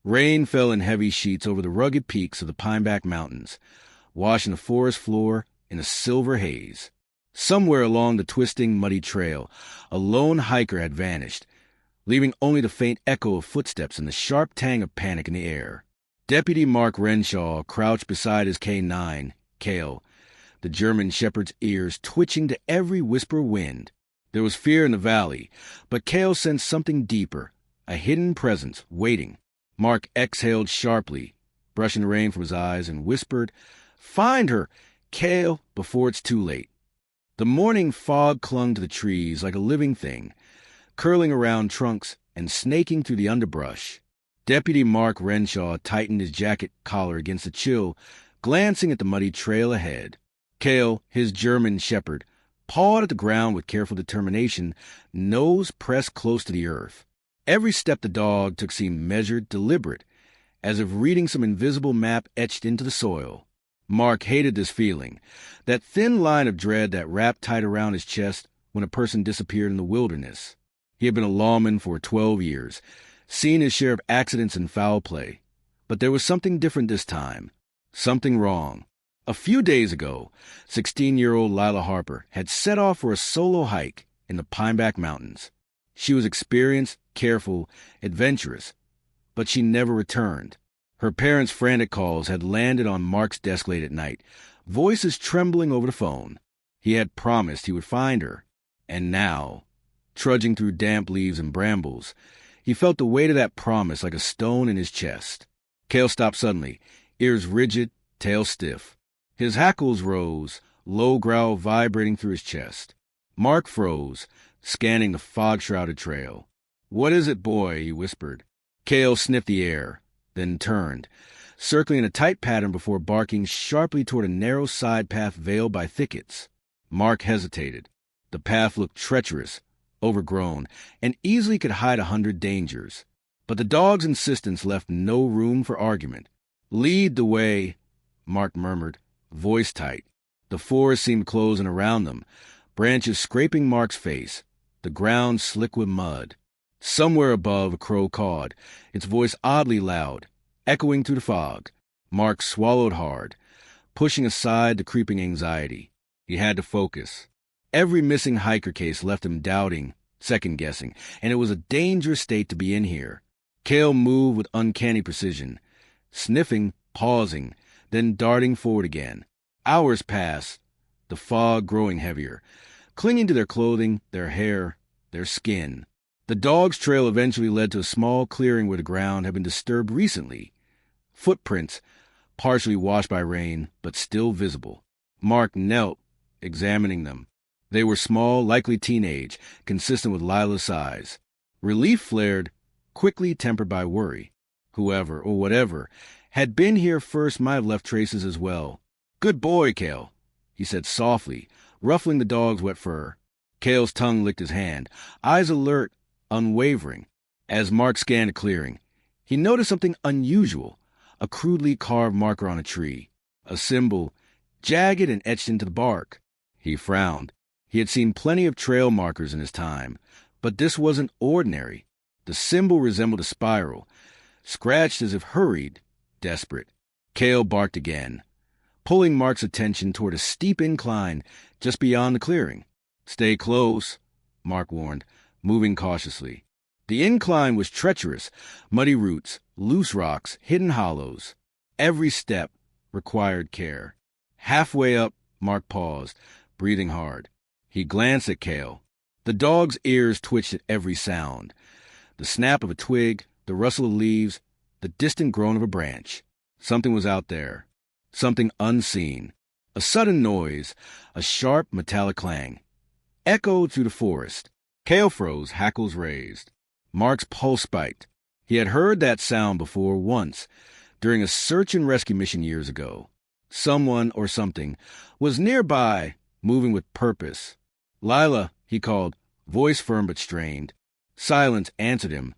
Rain fell in heavy sheets over the rugged peaks of the Pineback Mountains, washing the forest floor in a silver haze. Somewhere along the twisting, muddy trail, a lone hiker had vanished, leaving only the faint echo of footsteps and the sharp tang of panic in the air. Deputy Mark Renshaw crouched beside his K9, Cale, the German shepherd's ears twitching to every whisper of wind. There was fear in the valley, but Cale sensed something deeper, a hidden presence waiting. Mark exhaled sharply, brushing the rain from his eyes, and whispered, "Find her, Cale, before it's too late." The morning fog clung to the trees like a living thing, curling around trunks and snaking through the underbrush. Deputy Mark Renshaw tightened his jacket collar against the chill, glancing at the muddy trail ahead. Cale, his German shepherd, pawed at the ground with careful determination, nose pressed close to the earth. Every step the dog took seemed measured, deliberate, as if reading some invisible map etched into the soil. Mark hated this feeling, that thin line of dread that wrapped tight around his chest when a person disappeared in the wilderness. He had been a lawman for 12 years, seen his share of accidents and foul play. But there was something different this time, something wrong. A few days ago, 16-year-old Lila Harper had set off for a solo hike in the Pineback Mountains. She was experienced, careful, adventurous, but she never returned. Her parents' frantic calls had landed on Mark's desk late at night, voices trembling over the phone. He had promised he would find her. And now, trudging through damp leaves and brambles, he felt the weight of that promise like a stone in his chest. Cale stopped suddenly, ears rigid, tail stiff. His hackles rose, low growl vibrating through his chest. Mark froze, scanning the fog-shrouded trail. "What is it, boy?" he whispered. Cale sniffed the air, then turned, circling in a tight pattern before barking sharply toward a narrow side path veiled by thickets. Mark hesitated. The path looked treacherous, overgrown, and easily could hide 100 dangers. But the dog's insistence left no room for argument. "Lead the way," Mark murmured, voice tight. The forest seemed closing around them, branches scraping Mark's face, the ground slick with mud. Somewhere above, a crow cawed, its voice oddly loud, echoing through the fog. Mark swallowed hard, pushing aside the creeping anxiety. He had to focus. Every missing hiker case left him doubting, second-guessing, and it was a dangerous state to be in here. Cale moved with uncanny precision, sniffing, pausing, then darting forward again. Hours passed, the fog growing heavier, clinging to their clothing, their hair, their skin. The dog's trail eventually led to a small clearing where the ground had been disturbed recently. Footprints, partially washed by rain, but still visible. Mark knelt, examining them. They were small, likely teenage, consistent with Lila's size. Relief flared, quickly tempered by worry. Whoever, or whatever, had been here first might have left traces as well. "Good boy, Cale," he said softly, ruffling the dog's wet fur. Cale's tongue licked his hand, eyes alert, unwavering. As Mark scanned the clearing, he noticed something unusual, a crudely carved marker on a tree, a symbol, jagged and etched into the bark. He frowned. He had seen plenty of trail markers in his time, but this wasn't ordinary. The symbol resembled a spiral, scratched as if hurried, desperate. Cale barked again, pulling Mark's attention toward a steep incline just beyond the clearing. "Stay close," Mark warned, moving cautiously. The incline was treacherous, muddy roots, loose rocks, hidden hollows. Every step required care. Halfway up, Mark paused, breathing hard. He glanced at Cale. The dog's ears twitched at every sound. The snap of a twig, the rustle of leaves, the distant groan of a branch. Something was out there. Something unseen. A sudden noise, a sharp metallic clang, echoed through the forest. Cale froze, hackles raised. Mark's pulse spiked. He had heard that sound before once, during a search and rescue mission years ago. Someone or something was nearby, moving with purpose. "Lila," he called, voice firm but strained. Silence answered him,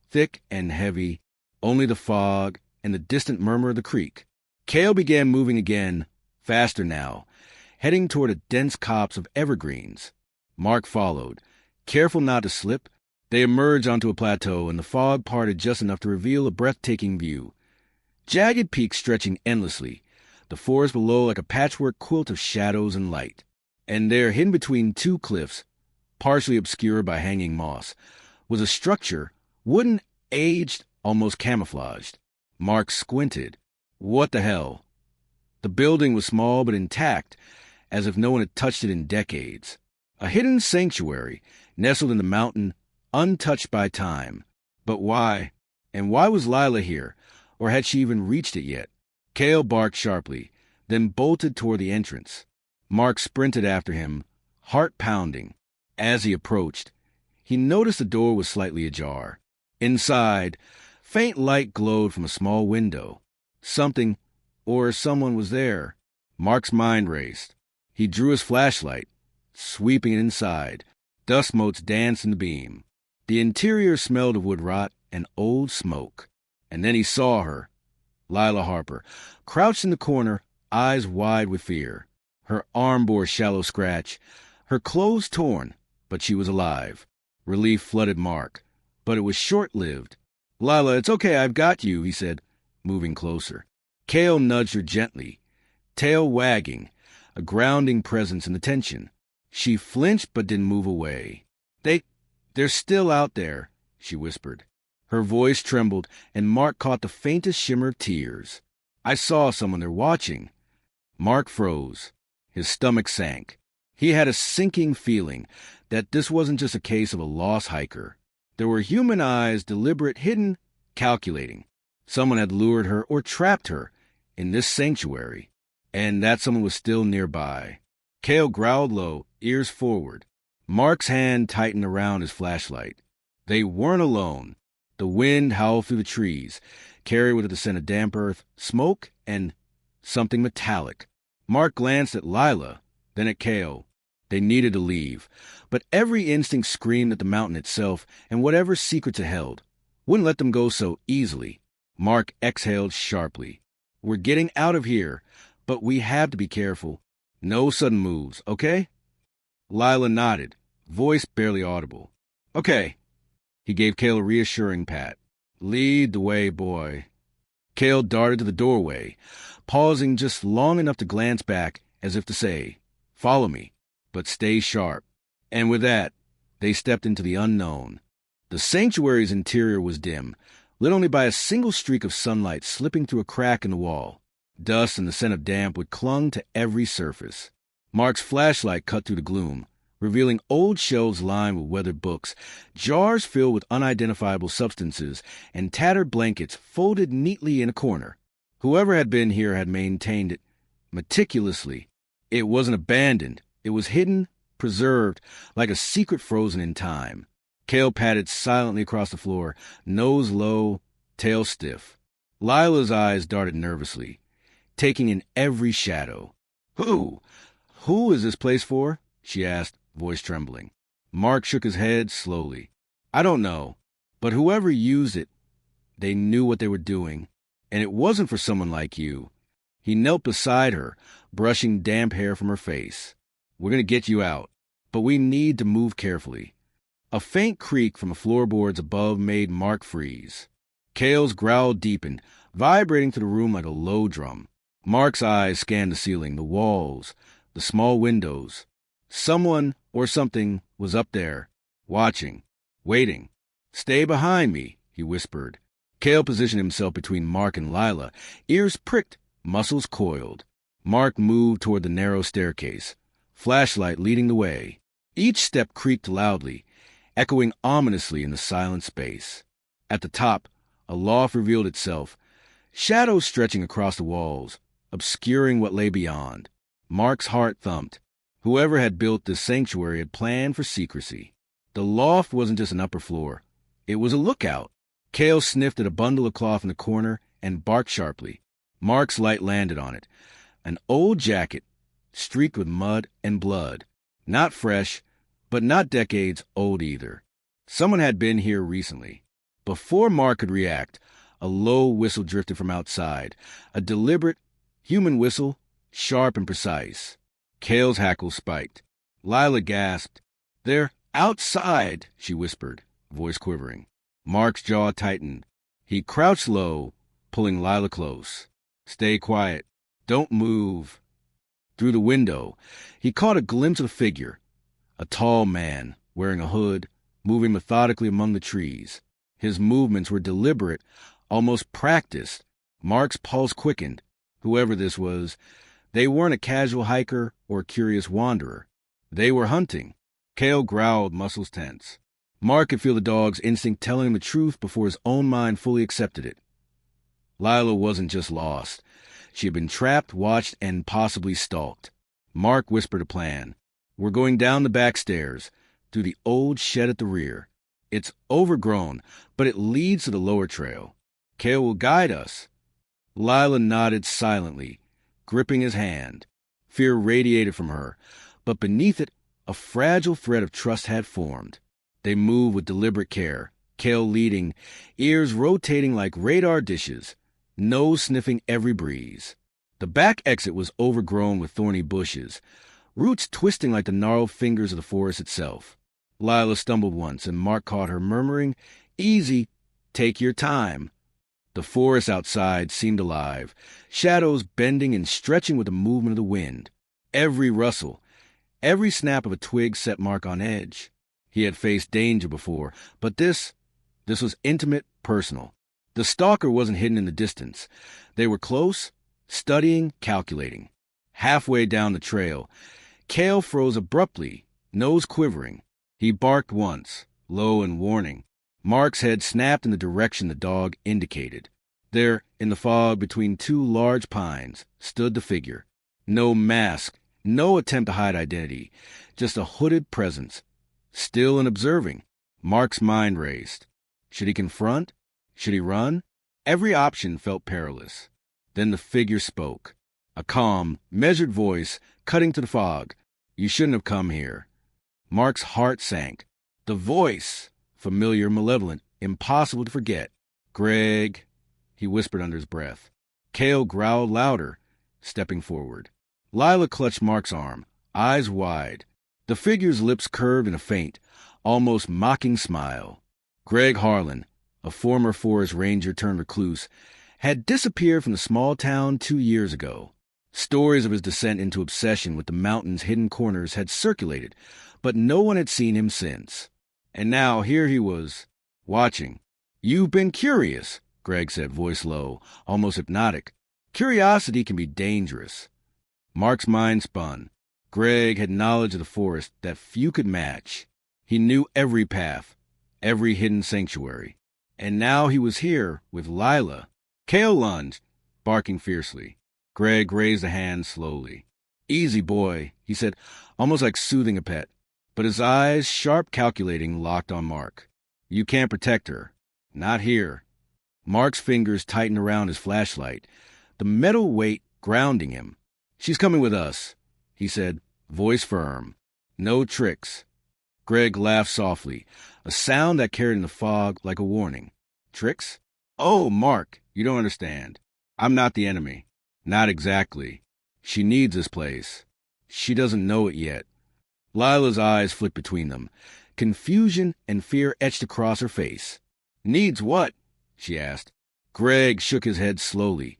thick and heavy, only the fog and the distant murmur of the creek. Cale began moving again, faster now, heading toward a dense copse of evergreens. Mark followed, careful not to slip, They emerged onto a plateau, and the fog parted just enough to reveal a breathtaking view. Jagged peaks stretching endlessly, the forest below like a patchwork quilt of shadows and light. And there, hidden between two cliffs, partially obscured by hanging moss, was a structure, wooden, aged, almost camouflaged. Mark squinted. What the hell? The building was small but intact, as if no one had touched it in decades. A hidden sanctuary, nestled in the mountain, untouched by time. But why? And why was Lila here? Or had she even reached it yet? Cale barked sharply, then bolted toward the entrance. Mark sprinted after him, heart pounding. As he approached, he noticed the door was slightly ajar. Inside, faint light glowed from a small window. Something, or someone was there. Mark's mind raced. He drew his flashlight, sweeping it inside. Dust motes danced in the beam. The interior smelled of wood rot and old smoke. And then he saw her, Lila Harper, crouched in the corner, eyes wide with fear. Her arm bore a shallow scratch, her clothes torn, but she was alive. Relief flooded Mark, but it was short-lived. "Lila, it's okay, I've got you," he said, moving closer. Cale nudged her gently, tail wagging, a grounding presence in the tension. She flinched but didn't move away. They're still out there," she whispered. Her voice trembled, and Mark caught the faintest shimmer of tears. "I saw someone there watching." Mark froze. His stomach sank. He had a sinking feeling that this wasn't just a case of a lost hiker. There were human eyes, deliberate, hidden, calculating. Someone had lured her or trapped her in this sanctuary, and that someone was still nearby. Cale growled low, ears forward. Mark's hand tightened around his flashlight. They weren't alone. The wind howled through the trees, carried with it the scent of damp earth, smoke, and something metallic. Mark glanced at Lila, then at Cale. They needed to leave, but every instinct screamed at the mountain itself and whatever secrets it held. Wouldn't let them go so easily. Mark exhaled sharply. "We're getting out of here, but we have to be careful. No sudden moves, okay?" Lila nodded, voice barely audible. "Okay." He gave Cale a reassuring pat. "Lead the way, boy." Cale darted to the doorway, pausing just long enough to glance back as if to say, "Follow me, but stay sharp." And with that, they stepped into the unknown. The sanctuary's interior was dim, lit only by a single streak of sunlight slipping through a crack in the wall. Dust and the scent of damp would clung to every surface. Mark's flashlight cut through the gloom, revealing old shelves lined with weathered books, jars filled with unidentifiable substances, and tattered blankets folded neatly in a corner. Whoever had been here had maintained it meticulously. It wasn't abandoned. It was hidden, preserved, like a secret frozen in time. Cale padded silently across the floor, nose low, tail stiff. Lila's eyes darted nervously, taking in every shadow. Who is this place for?" she asked, voice trembling. Mark shook his head slowly. "I don't know, but whoever used it, they knew what they were doing, and it wasn't for someone like you." He knelt beside her, brushing damp hair from her face. "We're going to get you out, but we need to move carefully." A faint creak from the floorboards above made Mark freeze. Cale's growl deepened, vibrating through the room like a low drum. Mark's eyes scanned the ceiling, the walls, the small windows. Someone or something was up there, watching, waiting. "Stay behind me," he whispered. Cale positioned himself between Mark and Lila, ears pricked, muscles coiled. Mark moved toward the narrow staircase, flashlight leading the way. Each step creaked loudly, echoing ominously in the silent space. At the top, a loft revealed itself, shadows stretching across the walls, obscuring what lay beyond. Mark's heart thumped. Whoever had built this sanctuary had planned for secrecy. The loft wasn't just an upper floor. It was a lookout. Cale sniffed at a bundle of cloth in the corner and barked sharply. Mark's light landed on it. An old jacket, streaked with mud and blood. Not fresh, but not decades old either. Someone had been here recently. Before Mark could react, a low whistle drifted from outside. A deliberate, human whistle, sharp and precise. Cale's hackles spiked. Lila gasped. "They're outside," she whispered, voice quivering. Mark's jaw tightened. He crouched low, pulling Lila close. Stay quiet. Don't move. Through the window, he caught a glimpse of a figure. A tall man, wearing a hood, moving methodically among the trees. His movements were deliberate, almost practiced. Mark's pulse quickened. Whoever this was, they weren't a casual hiker or a curious wanderer. They were hunting. Cale growled, muscles tense. Mark could feel the dog's instinct telling him the truth before his own mind fully accepted it. Lila wasn't just lost. She had been trapped, watched, and possibly stalked. Mark whispered a plan. We're going down the back stairs, through the old shed at the rear. It's overgrown, but it leads to the lower trail. Cale will guide us. Lila nodded silently, gripping his hand. Fear radiated from her, but beneath it, a fragile thread of trust had formed. They moved with deliberate care, Cale leading, ears rotating like radar dishes, nose sniffing every breeze. The back exit was overgrown with thorny bushes, roots twisting like the gnarled fingers of the forest itself. Lila stumbled once, and Mark caught her murmuring, "Easy, take your time." The forest outside seemed alive, shadows bending and stretching with the movement of the wind. Every rustle, every snap of a twig set Mark on edge. He had faced danger before, but this was intimate, personal. The stalker wasn't hidden in the distance. They were close, studying, calculating. Halfway down the trail, Cale froze abruptly, nose quivering. He barked once, low and warning. Mark's head snapped in the direction the dog indicated. There, in the fog between two large pines, stood the figure. No mask, no attempt to hide identity, just a hooded presence. Still and observing, Mark's mind raced. Should he confront? Should he run? Every option felt perilous. Then the figure spoke. A calm, measured voice cutting to the fog. "You shouldn't have come here." Mark's heart sank. The voice, familiar, malevolent, impossible to forget. "Greg," he whispered under his breath. Cale growled louder, stepping forward. Lila clutched Mark's arm, eyes wide. The figure's lips curved in a faint, almost mocking smile. Greg Harlan, a former forest ranger turned recluse, had disappeared from the small town 2 years ago. Stories of his descent into obsession with the mountain's hidden corners had circulated, but no one had seen him since. And now here he was, watching. "You've been curious," Greg said, voice low, almost hypnotic. "Curiosity can be dangerous." Mark's mind spun. Greg had knowledge of the forest that few could match. He knew every path, every hidden sanctuary. And now he was here with Lila. Cale lunged, barking fiercely. Greg raised a hand slowly. "Easy, boy," he said, almost like soothing a pet. But his eyes, sharp calculating, locked on Mark. "You can't protect her. Not here." Mark's fingers tightened around his flashlight, the metal weight grounding him. "She's coming with us," he said, voice firm. "No tricks." Greg laughed softly, a sound that carried in the fog like a warning. "Tricks? Oh, Mark, you don't understand. I'm not the enemy." "Not exactly. She needs this place. She doesn't know it yet." Lila's eyes flicked between them. Confusion and fear etched across her face. "Needs what?" she asked. Greg shook his head slowly,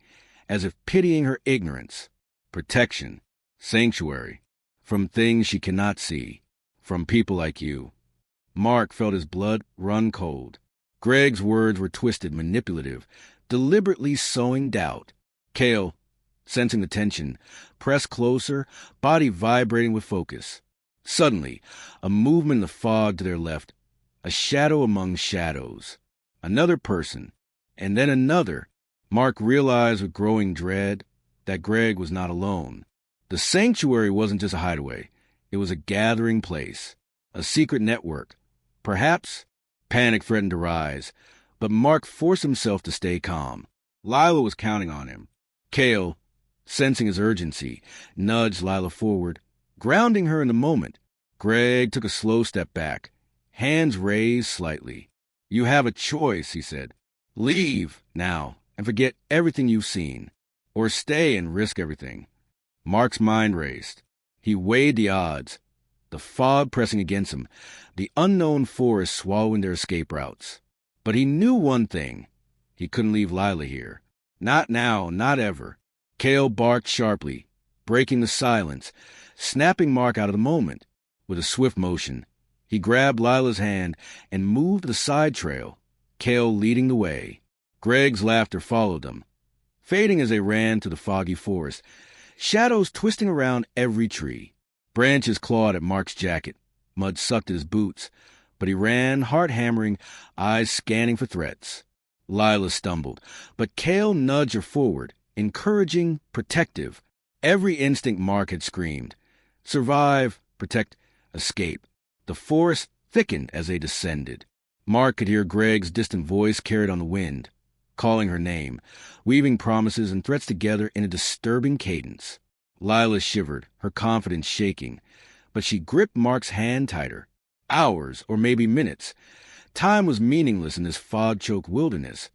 as if pitying her ignorance. "Protection. Sanctuary. From things she cannot see. From people like you." Mark felt his blood run cold. Greg's words were twisted, manipulative, deliberately sowing doubt. Cale, sensing the tension, pressed closer, body vibrating with focus. Suddenly, a movement in the fog to their left, a shadow among shadows. Another person, and then another. Mark realized with growing dread that Greg was not alone. The sanctuary wasn't just a hideaway. It was a gathering place, a secret network. Perhaps panic threatened to rise, but Mark forced himself to stay calm. Lila was counting on him. Cale, sensing his urgency, nudged Lila forward, grounding her in the moment. Greg took a slow step back, hands raised slightly. "You have a choice," he said. "Leave now and forget everything you've seen, or stay and risk everything." Mark's mind raced. He weighed the odds. the fog pressing against him, the unknown forest swallowing their escape routes. But he knew one thing. He couldn't leave Lila here. Not now, not ever. Cale barked sharply, breaking the silence, snapping Mark out of the moment. With a swift motion, he grabbed Lila's hand and moved the side trail, Cale leading the way. Greg's laughter followed them, fading as they ran to the foggy forest, shadows twisting around every tree. Branches clawed at Mark's jacket, mud sucked at his boots, but he ran, heart hammering, eyes scanning for threats. Lila stumbled, but Cale nudged her forward, encouraging, protective. Every instinct Mark had screamed. Survive, protect, escape. The forest thickened as they descended. Mark could hear Greg's distant voice carried on the wind, calling her name, weaving promises and threats together in a disturbing cadence. Lila shivered, her confidence shaking, but she gripped Mark's hand tighter. Hours, or maybe minutes. Time was meaningless in this fog-choked wilderness.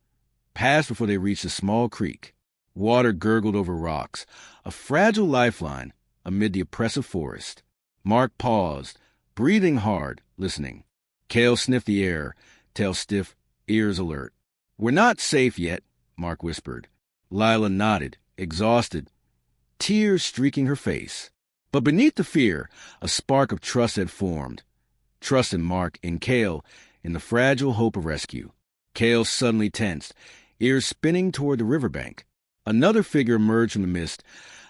Passed before they reached a small creek. Water gurgled over rocks, a fragile lifeline amid the oppressive forest. Mark paused, breathing hard, listening. Cale sniffed the air, tail stiff, ears alert. "We're not safe yet," Mark whispered. Lila nodded, exhausted, tears streaking her face. But beneath the fear, a spark of trust had formed. Trust in Mark, in Cale, in the fragile hope of rescue. Cale suddenly tensed, ears spinning toward the riverbank. Another figure emerged from the mist,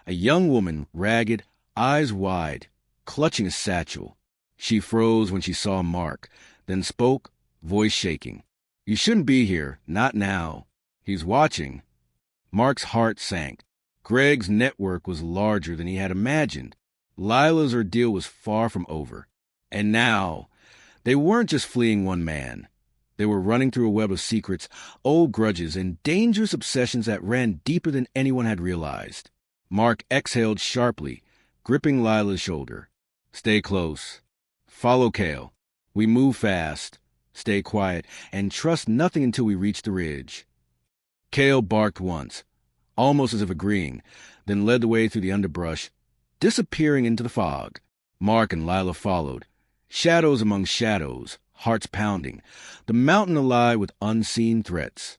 a young woman, ragged, eyes wide, clutching a satchel. She froze when she saw Mark, then spoke, voice shaking. "You shouldn't be here, not now. He's watching." Mark's heart sank. Greg's network was larger than he had imagined. Lila's ordeal was far from over. And now, they weren't just fleeing one man. They were running through a web of secrets, old grudges, and dangerous obsessions that ran deeper than anyone had realized. Mark exhaled sharply, gripping Lila's shoulder. "Stay close. Follow Cale. We move fast. Stay quiet, and trust nothing until we reach the ridge." Cale barked once, almost as if agreeing, then led the way through the underbrush, disappearing into the fog. Mark and Lila followed, shadows among shadows, hearts pounding, the mountain alive with unseen threats.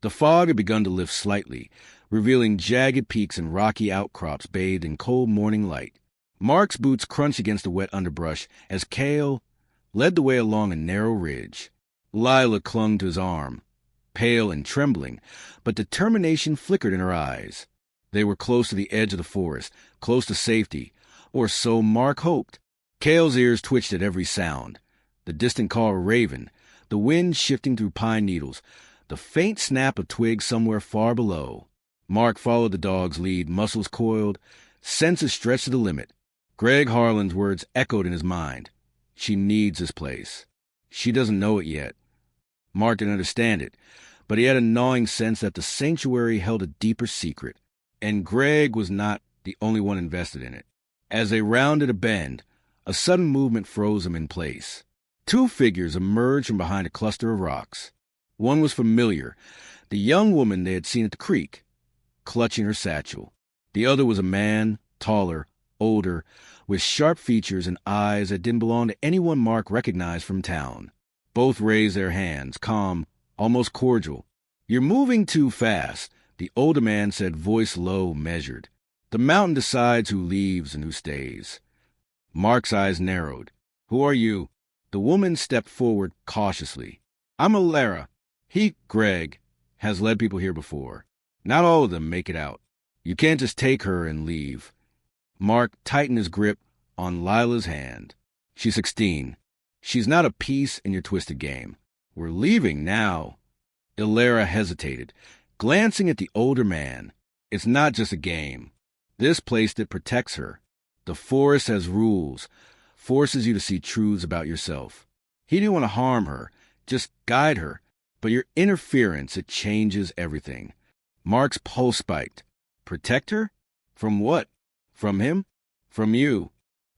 The fog had begun to lift slightly, revealing jagged peaks and rocky outcrops bathed in cold morning light. Mark's boots crunched against the wet underbrush as Cale led the way along a narrow ridge. Lila clung to his arm, pale and trembling, but determination flickered in her eyes. They were close to the edge of the forest, close to safety, or so Mark hoped. Cale's ears twitched at every sound. The distant call of a raven, the wind shifting through pine needles, the faint snap of twigs somewhere far below. Mark followed the dog's lead, muscles coiled, senses stretched to the limit. Greg Harlan's words echoed in his mind. "She needs this place. She doesn't know it yet." Mark didn't understand it, but he had a gnawing sense that the sanctuary held a deeper secret, and Greg was not the only one invested in it. As they rounded a bend, a sudden movement froze him in place. Two figures emerged from behind a cluster of rocks. One was familiar, the young woman they had seen at the creek, clutching her satchel. The other was a man, taller, older, with sharp features and eyes that didn't belong to anyone Mark recognized from town. Both raised their hands, calm, almost cordial. "You're moving too fast," the older man said, voice low, measured. "The mountain decides who leaves and who stays." Mark's eyes narrowed. "Who are you?" The woman stepped forward cautiously. "I'm Alara. He, Greg, has led people here before. Not all of them make it out. You can't just take her and leave." Mark tightened his grip on Lila's hand. "She's 16. She's not a piece in your twisted game. We're leaving now." Alara hesitated, glancing at the older man. "It's not just a game. This place that protects her. The forest has rules, forces you to see truths about yourself. He didn't want to harm her, just guide her, but your interference, it changes everything." Mark's pulse spiked. "Protect her? From what? From him? From you?"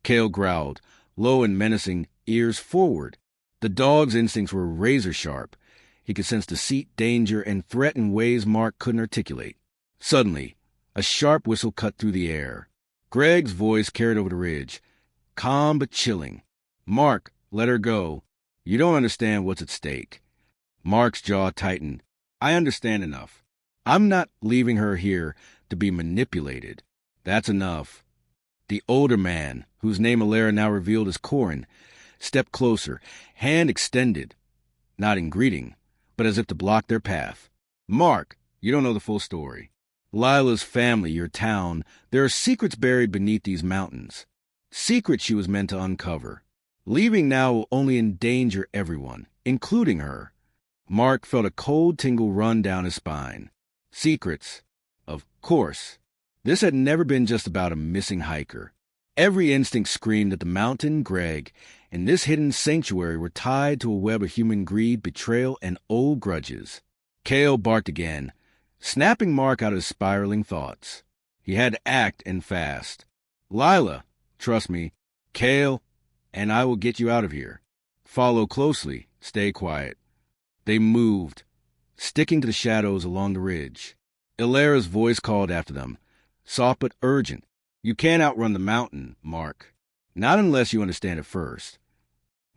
Cale growled, low and menacing, ears forward. The dog's instincts were razor sharp. He could sense deceit, danger, and threat in ways Mark couldn't articulate. Suddenly, a sharp whistle cut through the air. Greg's voice carried over the ridge. calm but chilling. "Mark, let her go. You don't understand what's at stake." Mark's jaw tightened. "I understand enough. I'm not leaving her here to be manipulated. That's enough." The older man, whose name Alara now revealed as Corin, stepped closer, hand extended, not in greeting, but as if to block their path. "Mark, you don't know the full story. Lila's family, your town, there are secrets buried beneath these mountains. Secrets she was meant to uncover. Leaving now will only endanger everyone, including her." Mark felt a cold tingle run down his spine. Secrets. Of course. This had never been just about a missing hiker. Every instinct screamed that the mountain, Greg, and this hidden sanctuary were tied to a web of human greed, betrayal, and old grudges. Kale barked again, snapping Mark out of his spiraling thoughts. He had to act, and fast. "Lila, trust me, Kale, and I will get you out of here. Follow closely. Stay quiet." They moved, sticking to the shadows along the ridge. Ilara's voice called after them, soft but urgent. "You can't outrun the mountain, Mark. Not unless you understand it first."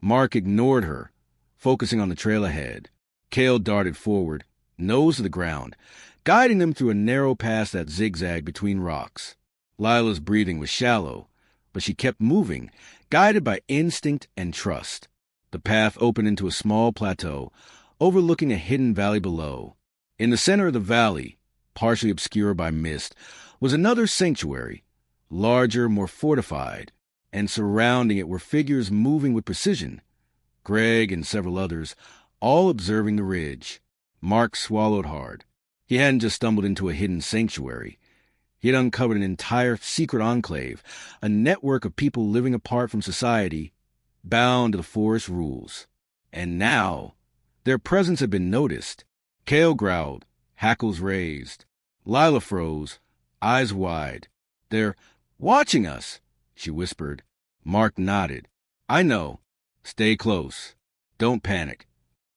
Mark ignored her, focusing on the trail ahead. Kale darted forward, nose to the ground, guiding them through a narrow pass that zigzagged between rocks. Lila's breathing was shallow, but she kept moving, guided by instinct and trust. The path opened into a small plateau, overlooking a hidden valley below. In the center of the valley, partially obscured by mist, was another sanctuary, larger, more fortified, and surrounding it were figures moving with precision. Greg and several others, all observing the ridge. Mark swallowed hard. He hadn't just stumbled into a hidden sanctuary. He had uncovered an entire secret enclave, a network of people living apart from society, bound to the forest rules. And now, their presence had been noticed. Kale growled, hackles raised. Lila froze, eyes wide. "They're watching us," she whispered. Mark nodded. "I know. Stay close. Don't panic."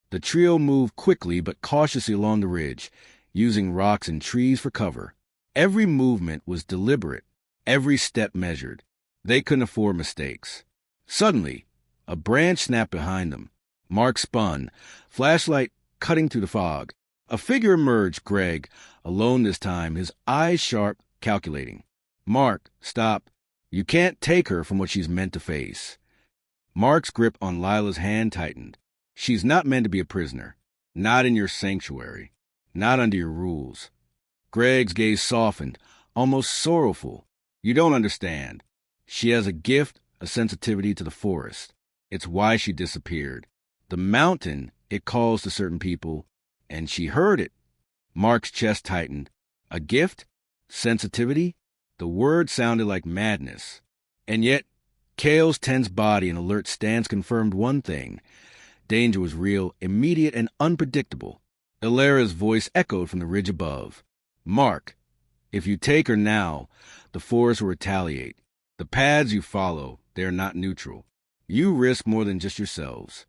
The trio moved quickly but cautiously along the ridge, using rocks and trees for cover. Every movement was deliberate, every step measured. They couldn't afford mistakes. Suddenly, a branch snapped behind them. Mark spun, flashlight cutting through the fog. A figure emerged, Greg, alone this time, his eyes sharp, calculating. "Mark, stop. You can't take her from what she's meant to face." Mark's grip on Lila's hand tightened. "She's not meant to be a prisoner. Not in your sanctuary. Not under your rules." Greg's gaze softened, almost sorrowful. "You don't understand. She has a gift, a sensitivity to the forest. It's why she disappeared. The mountain, it calls to certain people, and she heard it." Mark's chest tightened. A gift? Sensitivity? The word sounded like madness. And yet, Kale's tense body and alert stance confirmed one thing. Danger was real, immediate, and unpredictable. Ilara's voice echoed from the ridge above. "Mark, if you take her now, the forest will retaliate. The paths you follow, they are not neutral. You risk more than just yourselves."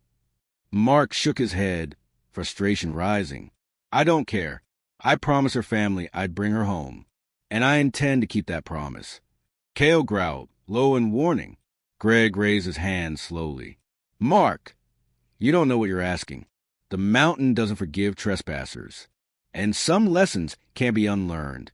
Mark shook his head, frustration rising. "I don't care. I promised her family I'd bring her home, and I intend to keep that promise." Kale growled, low in warning. Greg raised his hand slowly. "Mark, you don't know what you're asking. The mountain doesn't forgive trespassers, and some lessons can't be unlearned."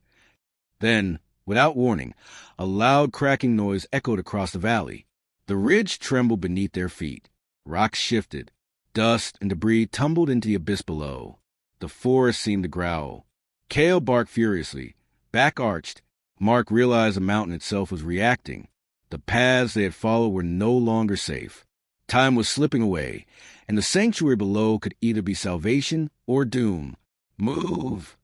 Then, without warning, a loud cracking noise echoed across the valley. The ridge trembled beneath their feet. Rocks shifted. Dust and debris tumbled into the abyss below. The forest seemed to growl. Kale barked furiously. Back arched, Mark realized the mountain itself was reacting. The paths they had followed were no longer safe. Time was slipping away, and the sanctuary below could either be salvation or doom. "Move!"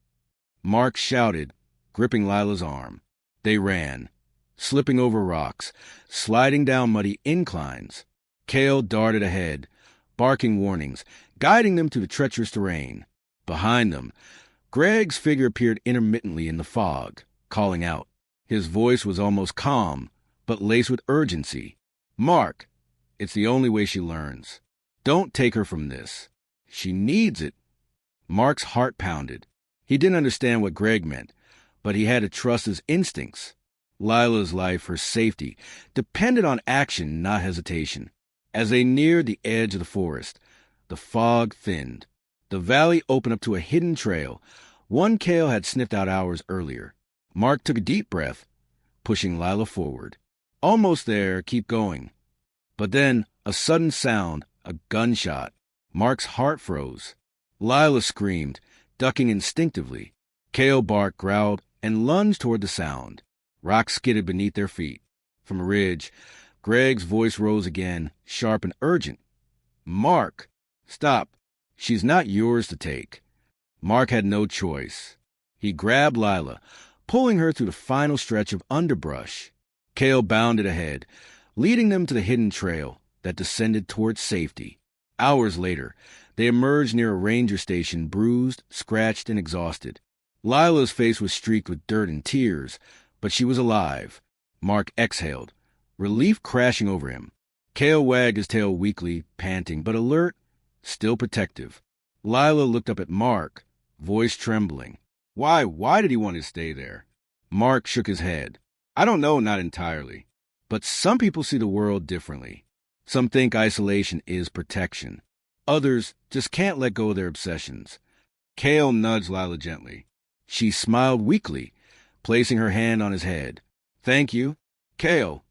Mark shouted, gripping Lila's arm. They ran, slipping over rocks, sliding down muddy inclines. Kale darted ahead, barking warnings, guiding them through the treacherous terrain. Behind them, Greg's figure appeared intermittently in the fog, calling out. His voice was almost calm, but laced with urgency. "Mark, it's the only way she learns. Don't take her from this. She needs it." Mark's heart pounded. He didn't understand what Greg meant, but he had to trust his instincts. Lila's life, her safety, depended on action, not hesitation. As they neared the edge of the forest, the fog thinned. The valley opened up to a hidden trail, one Cale had sniffed out hours earlier. Mark took a deep breath, pushing Lila forward. Almost there, keep going. But then, a sudden sound, a gunshot. Mark's heart froze. Lila screamed, ducking instinctively. Cale barked, growled, and lunged toward the sound. Rocks skidded beneath their feet. From a ridge, Greg's voice rose again, sharp and urgent. Mark, stop. She's not yours to take. Mark had no choice. He grabbed Lila, pulling her through the final stretch of underbrush. Cale bounded ahead, leading them to the hidden trail that descended toward safety. Hours later, they emerged near a ranger station, bruised, scratched, and exhausted. Lila's face was streaked with dirt and tears, but she was alive. Mark exhaled, relief crashing over him. Cale wagged his tail weakly, panting, but alert, still protective. Lila looked up at Mark, voice trembling. Why did he want to stay there? Mark shook his head. I don't know, not entirely. But some people see the world differently. Some think isolation is protection. Others just can't let go of their obsessions. Cale nudged Lila gently. She smiled weakly, placing her hand on his head. Thank you. Cale.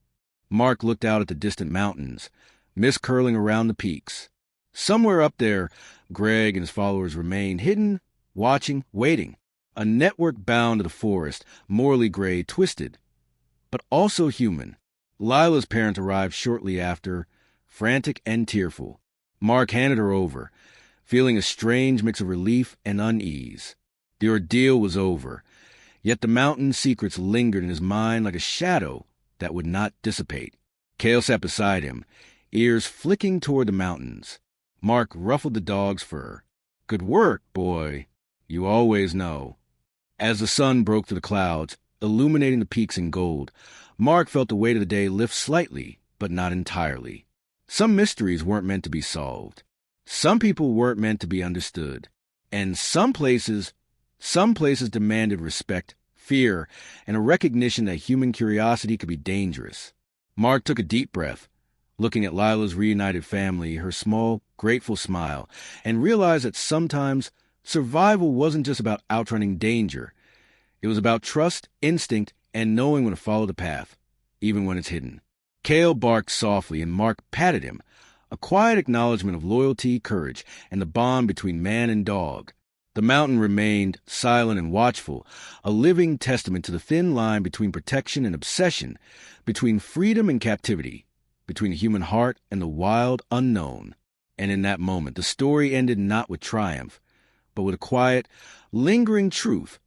Mark looked out at the distant mountains, mist curling around the peaks. Somewhere up there, Greg and his followers remained hidden, watching, waiting. A network bound to the forest, morally gray, twisted, but also human. Lila's parents arrived shortly after, frantic and tearful. Mark handed her over, feeling a strange mix of relief and unease. The ordeal was over, yet the mountain secrets lingered in his mind like a shadow that would not dissipate. Cale sat beside him, ears flicking toward the mountains. Mark ruffled the dog's fur. Good work, boy. You always know. As the sun broke through the clouds, illuminating the peaks in gold, Mark felt the weight of the day lift slightly, but not entirely. Some mysteries weren't meant to be solved. Some people weren't meant to be understood. And some places demanded respect, fear, and a recognition that human curiosity could be dangerous. Mark took a deep breath, looking at Lila's reunited family, her small, grateful smile, and realized that sometimes survival wasn't just about outrunning danger. It was about trust, instinct, and knowing when to follow the path, even when it's hidden. Cale barked softly, and Mark patted him, a quiet acknowledgement of loyalty, courage, and the bond between man and dog. The mountain remained silent and watchful, a living testament to the thin line between protection and obsession, between freedom and captivity, between the human heart and the wild unknown. And in that moment, the story ended not with triumph, but with a quiet, lingering truth.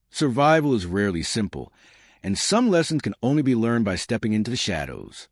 Survival is rarely simple, and some lessons can only be learned by stepping into the shadows.